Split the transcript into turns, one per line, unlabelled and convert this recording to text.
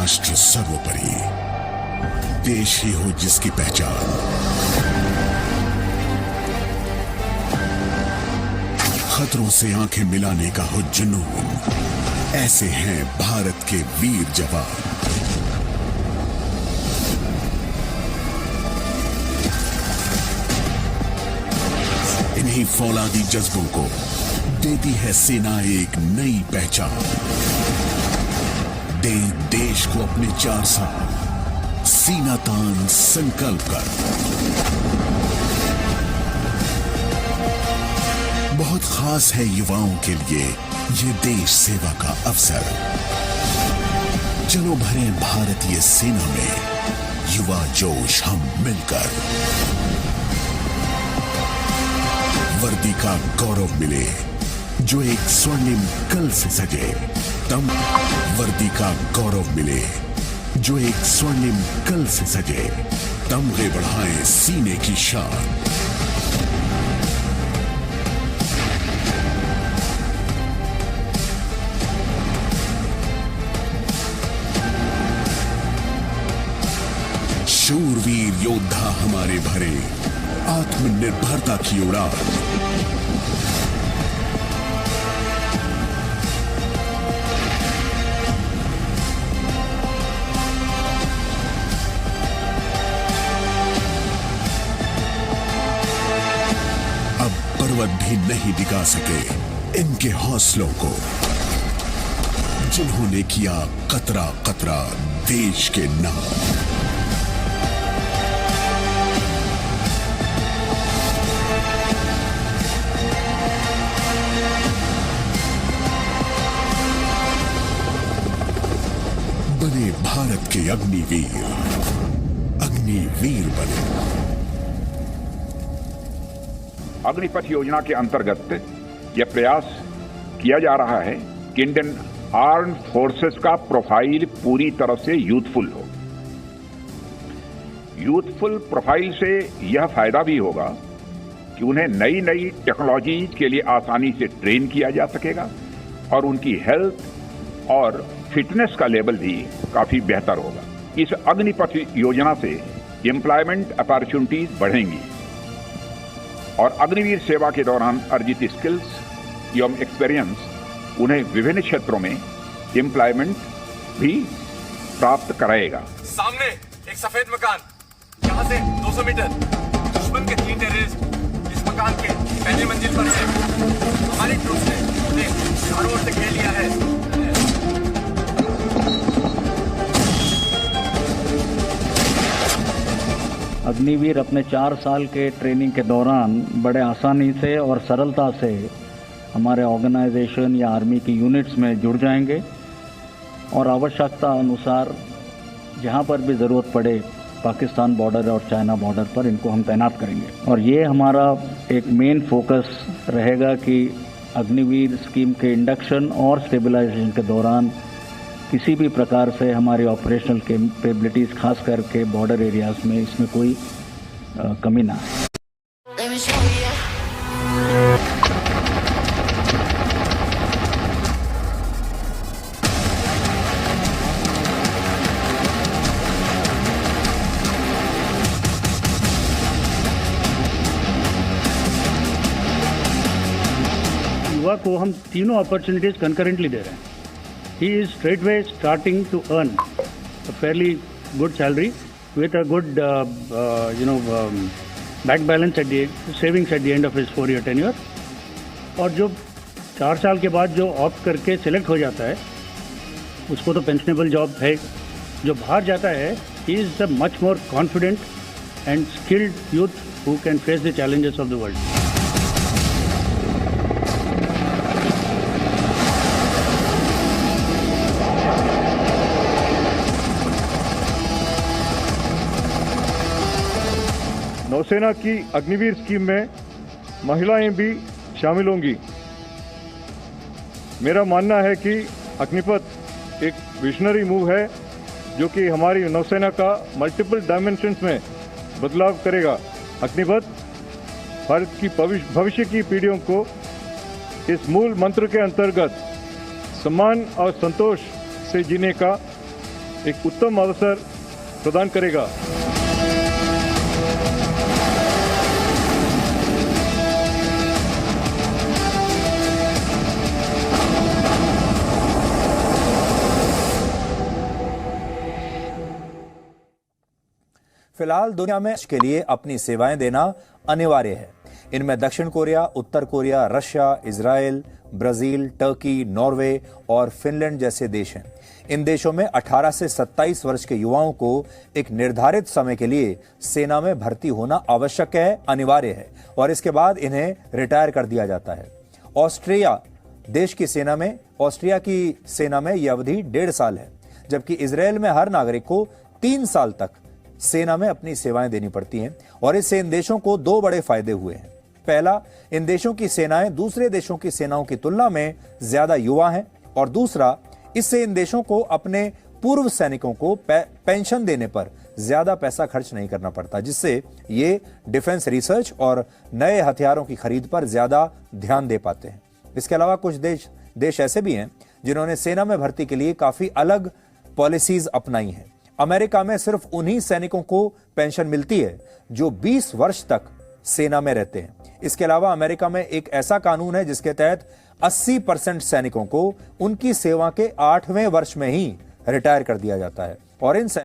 राष्ट्र सर्वोपरि, देश ही हो जिसकी पहचान। खतरों से आंखें मिलाने का हो जुनून, ऐसे हैं भारत के वीर जवान। इन्हीं फौलादी जज्बों को देती है सेना एक नई पहचान। दे देश को अपने 4 साल सीना तान संकल्प कर। बहुत खास है युवाओं के लिए ये देश सेवा का अवसर। चलो भरें भारतीय सेना में युवा जोश हम मिलकर। वर्दी का गौरव मिले जो एक स्वर्णिम कल से सजे। वर्दी का गौरव मिले जो एक स्वर्णिम कल से सजे। तमगे बढ़ाएं सीने की शान। शूरवीर योद्धा हमारे भरे आत्मनिर्भरता की उड़ान। अब पर्वत भी नहीं दिखा सके इनके हौसलों को, जिन्होंने किया कतरा कतरा देश के नाम। बने भारत के अग्निवीर, अग्निवीर बने।
अग्निपथ योजना के अंतर्गत यह प्रयास किया जा रहा है कि इंडियन आर्म्ड फोर्सेस का प्रोफाइल पूरी तरह से यूथफुल हो। यूथफुल प्रोफाइल से यह फायदा भी होगा कि उन्हें नई नई टेक्नोलॉजीज के लिए आसानी से ट्रेन किया जा सकेगा और उनकी हेल्थ और फिटनेस का लेवल भी काफी बेहतर होगा। इस अग्निपथ योजना से एम्प्लॉयमेंट अपॉर्चुनिटीज बढ़ेंगी और अग्निवीर सेवा के दौरान अर्जित स्किल्स एवं एक्सपीरियंस उन्हें विभिन्न क्षेत्रों में एम्प्लॉयमेंट भी प्राप्त कराएगा।
सामने एक सफेद मकान, यहाँ से 200 मीटर दुश्मन के 3 टेररिस्ट इस मकान के पहली मंजिल पर से हमारी ट्रूप्स ने उन्हें चारों ओर से घेर लिया है।
अग्निवीर अपने 4 साल के ट्रेनिंग के दौरान बड़े आसानी से और सरलता से हमारे ऑर्गेनाइजेशन या आर्मी की यूनिट्स में जुड़ जाएंगे और आवश्यकता अनुसार जहां पर भी ज़रूरत पड़े पाकिस्तान बॉर्डर और चाइना बॉर्डर पर इनको हम तैनात करेंगे। और ये हमारा एक मेन फोकस रहेगा कि अग्निवीर स्कीम के इंडक्शन और स्टेबलाइजेशन के दौरान किसी भी प्रकार से हमारी ऑपरेशनल कैपेबिलिटीज़ खास करके बॉर्डर एरियाज़ में इसमें कोई कमी ना है।
युवा को हम तीनों अपॉर्चुनिटीज कंकरेंटली दे रहे हैं। He is straightway starting to earn a fairly good salary with a good, bank balance at the savings at the end of his 4-year tenure. और जो 4 साल के बाद जो ऑप्ट करके सिलेक्ट हो जाता है उसको तो पेंशनेबल जॉब है। जो बाहर जाता है he is a much more confident and skilled youth who can face the challenges of the world.
नौसेना की अग्निवीर स्कीम में महिलाएं भी शामिल होंगी। मेरा मानना है कि अग्निपथ एक विजनरी मूव है जो कि हमारी नौसेना का मल्टीपल डायमेंशंस में बदलाव करेगा। अग्निपथ भारत की भविष्य की पीढ़ियों को इस मूल मंत्र के अंतर्गत सम्मान और संतोष से जीने का एक उत्तम अवसर प्रदान करेगा।
फिलहाल दुनिया में के लिए अपनी सेवाएं देना अनिवार्य है। इनमें दक्षिण कोरिया, उत्तर Korea, Russia, Israel, Brazil, Turkey, Norway और फिनलैंड जैसे देश हैं। इन देशों में 18 से 27 वर्ष के युवाओं को एक निर्धारित समय के लिए सेना में भर्ती होना आवश्यक है, अनिवार्य है, और इसके बाद इन्हें रिटायर कर दिया जाता है। ऑस्ट्रिया की सेना में यह अवधि 1.5 साल है, जबकि इजराइल में हर नागरिक को 3 साल तक सेना में अपनी सेवाएं देनी पड़ती हैं, और इससे इन देशों को 2 बड़े फायदे हुए हैं। पहला, इन देशों की सेनाएं दूसरे देशों की सेनाओं की तुलना में ज्यादा युवा हैं, और दूसरा, इससे इन देशों को अपने पूर्व सैनिकों को पेंशन देने पर ज्यादा पैसा खर्च नहीं करना पड़ता, जिससे ये डिफेंस रिसर्च और नए हथियारों की खरीद पर ज्यादा ध्यान दे पाते हैं। इसके अलावा कुछ देश ऐसे भी हैं जिन्होंने सेना में भर्ती के लिए काफी अलग पॉलिसीज अपनाई हैं। अमेरिका में सिर्फ उन्हीं सैनिकों को पेंशन मिलती है जो 20 वर्ष तक सेना में रहते हैं। इसके अलावा अमेरिका में एक ऐसा कानून है जिसके तहत 80% सैनिकों को उनकी सेवा के 8वें वर्ष में ही रिटायर कर दिया जाता है, और इन